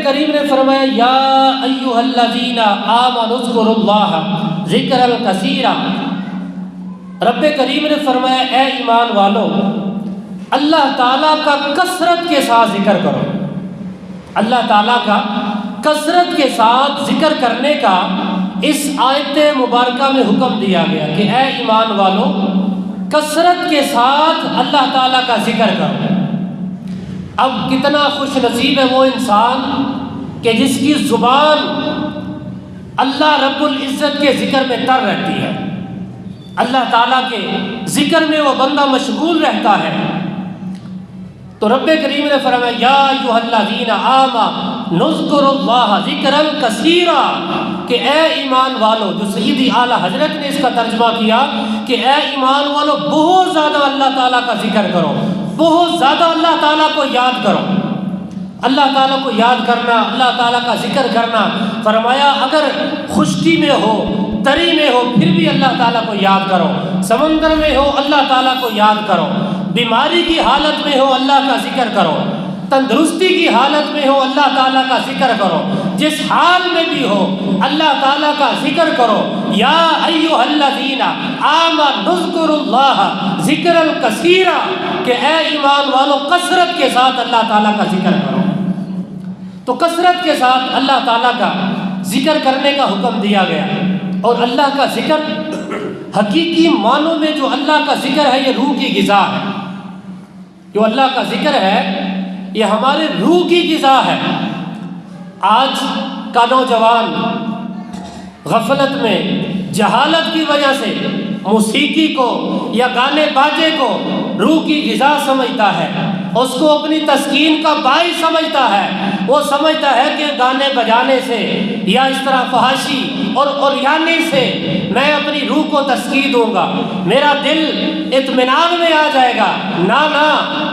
کریم نے فرمایا یا ایھا الذین آمنوا اذکروا اللہ ذکرا کثیرا، رب کریم نے فرمایا اے ایمان والو اللہ تعالیٰ کا کثرت کے ساتھ ذکر کرو۔ اللہ تعالیٰ کا کثرت کے ساتھ ذکر کرنے کا اس آیت مبارکہ میں حکم دیا گیا کہ اے ایمان والو کثرت کے ساتھ اللہ تعالیٰ کا ذکر کرو۔ اب کتنا خوش نصیب ہے وہ انسان کہ جس کی زبان اللہ رب العزت کے ذکر میں تر رہتی ہے، اللہ تعالیٰ کے ذکر میں وہ بندہ مشغول رہتا ہے۔ تو رب کریم نے فرمایا یا ایھا الذین آمنوا اذکروا اللہ ذکرا کثیرا، کہ اے ایمان والو، جو سیدی اعلیٰ حضرت نے اس کا ترجمہ کیا کہ اے ایمان والو بہت زیادہ اللہ تعالیٰ کا ذکر کرو، بہت زیادہ اللہ تعالیٰ کو یاد کرو۔ اللہ تعالیٰ کو یاد کرنا، اللہ تعالیٰ کا ذکر کرنا، فرمایا اگر خشکی میں ہو، تری میں ہو، پھر بھی اللہ تعالیٰ کو یاد کرو، سمندر میں ہو اللہ تعالیٰ کو یاد کرو، بیماری کی حالت میں ہو اللہ کا ذکر کرو، تندرستی کی حالت میں ہو اللہ تعالیٰ کا ذکر کرو، جس حال میں بھی ہو اللہ تعالیٰ کا ذکر کرو۔ یا ایھا الذین آمنوا اذکروا اللہ ذکرا کثیرا، کہ اے ایمان والو کثرت کے ساتھ اللہ تعالیٰ کا ذکر کرو۔ تو کثرت کے ساتھ اللہ تعالیٰ کا ذکر کرنے کا حکم دیا گیا، اور اللہ کا ذکر حقیقی معنوں میں جو اللہ کا ذکر ہے یہ روح کی غذا ہے۔ جو اللہ کا ذکر ہے یہ ہمارے روح کی غذا ہے۔ آج کا نوجوان غفلت میں جہالت کی وجہ سے موسیقی کو یا گانے باجے کو روح کی غذا سمجھتا ہے، اس کو اپنی تسکین کا باعث سمجھتا ہے۔ وہ سمجھتا ہے کہ گانے بجانے سے یا اس طرح فحاشی اور عریانی سے میں اپنی روح کو تسکین دوں گا، میرا دل اطمینان میں آ جائے گا۔ نہ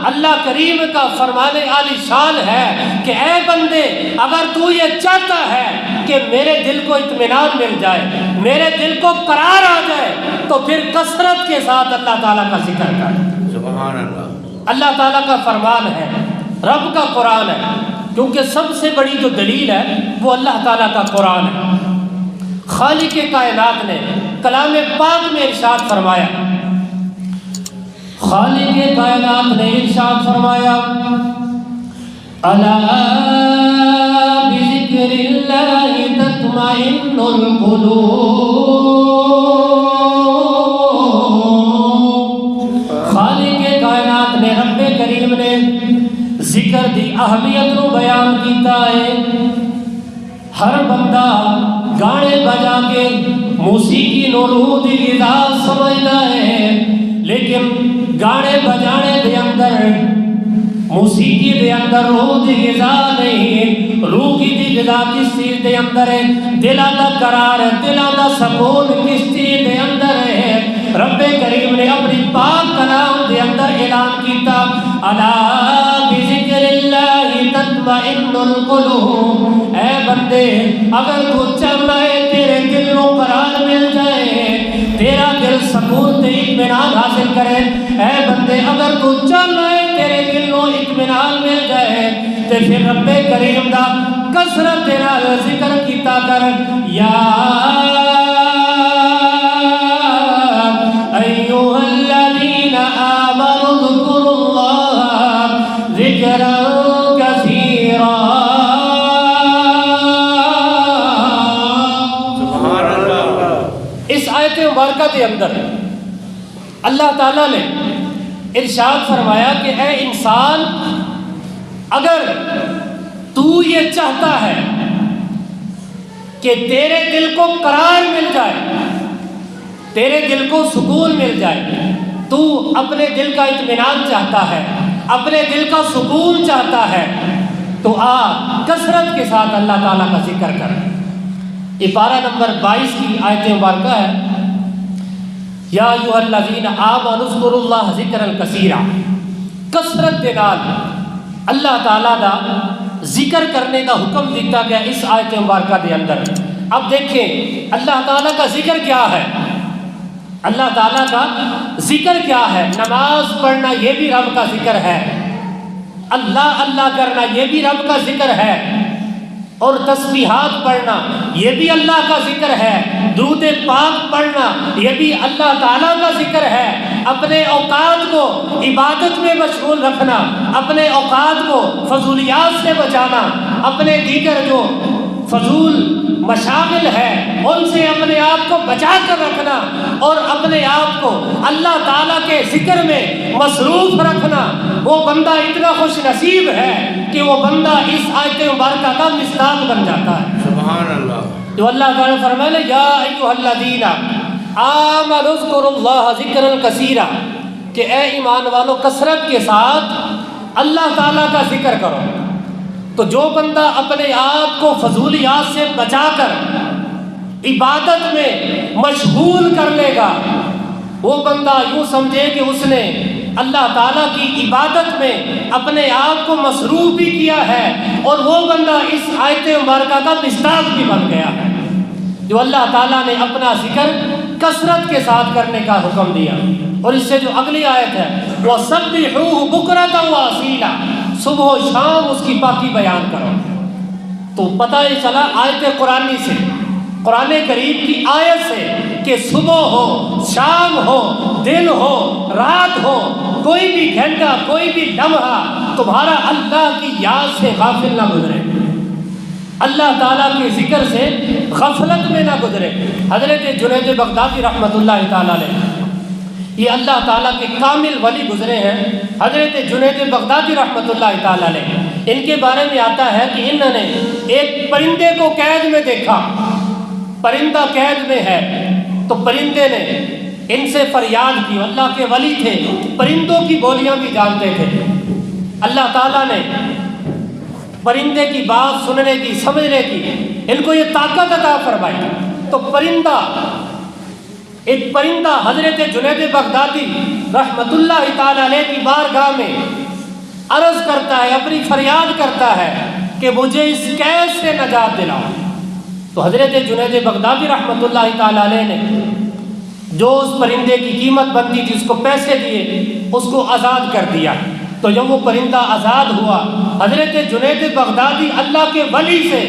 اللہ کریم کا فرمان عالی شان ہے کہ اے بندے اگر تو یہ چاہتا ہے کہ میرے دل کو اطمینان مل جائے، میرے دل کو قرار آ جائے، تو پھر کثرت کے ساتھ اللہ تعالیٰ کا ذکر کر۔ سبحان اللہ۔ اللہ تعالیٰ کا فرمان ہے، رب کا قرآن ہے، کیونکہ سب سے بڑی جو دلیل ہے وہ اللہ تعالیٰ کا قرآن ہے۔ خالق کائنات نے کلام پاک میں ارشاد فرمایا، خالق کائنات نے ارشاد فرمایا الا بذکر اللہ تطمئن القلوب۔ خالق کائنات نے، رب کریم نے ذکر دی اہمیت کو بیان کیتا ہے۔ ہر بندہ گانے بجا کے موسیقی نو روح دی غذا سمجھدا ہے، لیکن گانے بجانے دے اندر، موسیقی دے اندر روح دی غذا نہیں۔ روح کی دی غذا کس چیز دے اندر ہے؟ دلاں دا قرار، دلاں دا سکون کس چیز دے اندر ہے؟ رب کریم نے اپنی پاک کلام دے اندر اعلان کیتا الا بذکر اللہ تطمئن القلوب۔ اے بندے اگر تو چاہتا ہے تیرے دل کو قرار مل جائے، تیرا دل سکون تے اطمینان حاصل کرے، اے بندے اگر تو چاہتا ہے تیرے دل کو اطمینان مل جائے، تے پھر رب کریم دا کثرت نال ذکر کیتا کر۔ یا ایھا الذین آمنوا اذکروا اللہ ذکرا کثیرا۔ سبحان اللہ۔ اس آیت مبارکہ کے اندر اللہ تعالیٰ نے ارشاد فرمایا کہ اے انسان اگر تو یہ چاہتا ہے کہ تیرے دل کو قرار مل جائے، تیرے دل کو سکون مل جائے، تو اپنے دل کا اطمینان چاہتا ہے، اپنے دل کا سکون چاہتا ہے، تو کثرت کے ساتھ اللہ تعالیٰ کا ذکر کر۔ یہ پارہ نمبر 22 کی آیت مبارکہ ہے، یا ایھا الذین آمنوا اذکروا اللہ ذکرا کثیرا۔ کثرت دے نال اللہ تعالیٰ دا ذکر کرنے کا حکم دیتا گیا اس آیت مبارکہ دے اندر۔ اب دیکھیں اللہ تعالیٰ کا ذکر کیا ہے، اللہ تعالیٰ کا ذکر کیا ہے؟ نماز پڑھنا یہ بھی رب کا ذکر ہے، اللہ اللہ کرنا یہ بھی رب کا ذکر ہے، اور تسبیحات پڑھنا یہ بھی اللہ کا ذکر ہے، درود پاک پڑھنا یہ بھی اللہ تعالیٰ کا ذکر ہے، اپنے اوقات کو عبادت میں مشغول رکھنا، اپنے اوقات کو فضولیات سے بچانا، اپنے دیگر جو فضول مشاغل ہے ان سے اپنے آپ کو بچا کر رکھنا، اور اپنے آپ کو اللہ تعالیٰ کے ذکر میں مصروف رکھنا، وہ بندہ اتنا خوش نصیب ہے کہ وہ بندہ اس آیت مبارکہ کا مصداق بن جاتا ہے۔ سبحان اللہ۔ جو اللہ تعالیٰ فرمائے یا ایھا الذین آمنوا اذکروا اللہ ذکرا کثیرا، کہ اے ایمان والو کثرت کے ساتھ اللہ تعالیٰ کا ذکر کرو۔ تو جو بندہ اپنے آپ کو فضولیات سے بچا کر عبادت میں مشغول کر لے گا، وہ بندہ یوں سمجھے کہ اس نے اللہ تعالیٰ کی عبادت میں اپنے آپ کو مصروف بھی کیا ہے، اور وہ بندہ اس آیت مبارکہ کا مصداق بھی بن گیا ہے۔ جو اللہ تعالیٰ نے اپنا ذکر کثرت کے ساتھ کرنے کا حکم دیا، اور اس سے جو اگلی آیت ہے وَسَبِّحُوهُ بُكْرَةً وَأَصِيلًا، صبح و شام اس کی پاکی بیان کرو۔ تو پتہ یہ چلا آیت قرآنی سے، قرآن کریم کی آیت سے، کہ صبح ہو، شام ہو، دن ہو، رات ہو، کوئی بھی گھنٹہ، کوئی بھی لمحہ تمہارا اللہ کی یاد سے غافل نہ گزرے، اللہ تعالیٰ کے ذکر سے غفلت میں نہ گزرے۔ حضرت جنید بغدادی رحمۃ اللہ تعالیٰ علیہ، یہ اللہ تعالیٰ کے کامل ولی گزرے ہیں، حضرت جنید بغدادی رحمۃ اللہ تعالیٰ علیہ، ان کے بارے میں آتا ہے کہ انہوں نے ایک پرندے کو قید میں دیکھا، پرندہ قید میں ہے، تو پرندے نے ان سے فریاد کی، اللہ کے ولی تھے، پرندوں کی بولیاں بھی جانتے تھے۔ اللہ تعالیٰ نے پرندے کی بات سننے کی، سمجھنے کی، ان کو یہ طاقت عطا فرمائی۔ تو ایک پرندہ حضرت جنید بغدادی رحمت اللہ تعالیٰ علیہ کی بارگاہ میں عرض کرتا ہے، اپنی فریاد کرتا ہے کہ مجھے اس قید سے نجات دلاؤ۔ تو حضرت جنید بغدادی رحمت اللہ تعالیٰ علیہ نے جو اس پرندے کی قیمت بنتی تھی، اس کو پیسے دیے، اس کو آزاد کر دیا۔ تو جب وہ پرندہ آزاد ہوا، حضرت جنید بغدادی اللہ کے ولی سے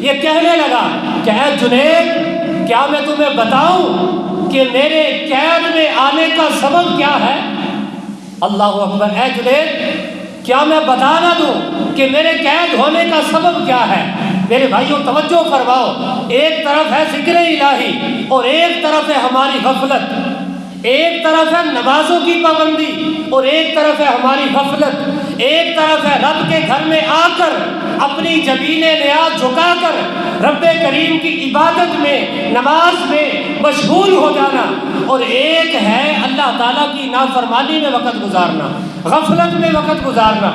یہ کہنے لگا کہ اے جنید، کیا میں تمہیں بتاؤں کہ میرے قید میں آنے کا سبب کیا ہے؟ اللہ اکبر، اے جنید، کیا میں بتا نہ دوں کہ میرے قید ہونے کا سبب کیا ہے؟ میرے بھائیوں توجہ فرماؤ، ایک طرف ہے ذکر الہی اور ایک طرف ہے ہماری غفلت، ایک طرف ہے نمازوں کی پابندی اور ایک طرف ہے ہماری غفلت، ایک طرف ہے رب کے گھر میں آ کر اپنی جبین نیاز جھکا کر رب کریم کی عبادت میں، نماز میں مشغول ہو جانا، اور ایک ہے اللہ تعالیٰ کی نافرمانی میں وقت گزارنا، غفلت میں وقت گزارنا۔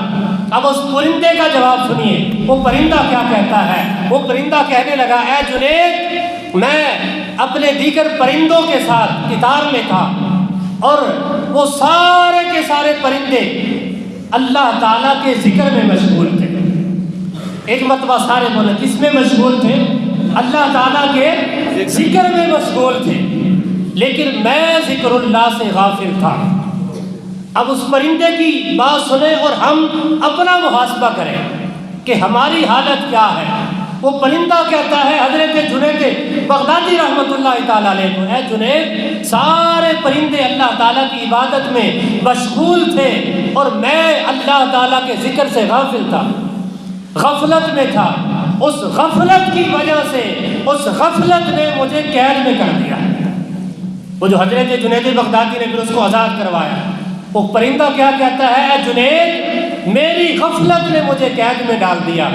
اب اس پرندے کا جواب سنیے، وہ پرندہ کیا کہتا ہے؟ وہ پرندہ کہنے لگا، اے جنید، میں اپنے دیگر پرندوں کے ساتھ قطار میں تھا، اور وہ سارے کے سارے پرندے اللہ تعالیٰ کے ذکر میں مشغول تھے۔ ایک مرتبہ سارے بولے، کس میں مشغول تھے؟ اللہ تعالیٰ کے ذکر میں مشغول تھے، لیکن میں ذکر اللہ سے غافل تھا۔ اب اس پرندے کی بات سنیں اور ہم اپنا محاسبہ کریں کہ ہماری حالت کیا ہے۔ وہ پرندہ کہتا ہے حضرت جنید بغدادی رحمت اللہ تعالیٰ علیہ کو، اے جنید، سارے پرندے اللہ تعالیٰ کی عبادت میں مشغول تھے اور میں اللہ تعالیٰ کے ذکر سے غافل تھا، غفلت میں تھا۔ اس غفلت کی وجہ سے، اس غفلت نے مجھے قید میں کر دیا۔ وہ جو حضرت جنید بغدادی نے پھر اس کو آزاد کروایا، وہ پرندہ کیا کہتا ہے؟ اے جنید، میری غفلت نے مجھے قید میں ڈال دیا،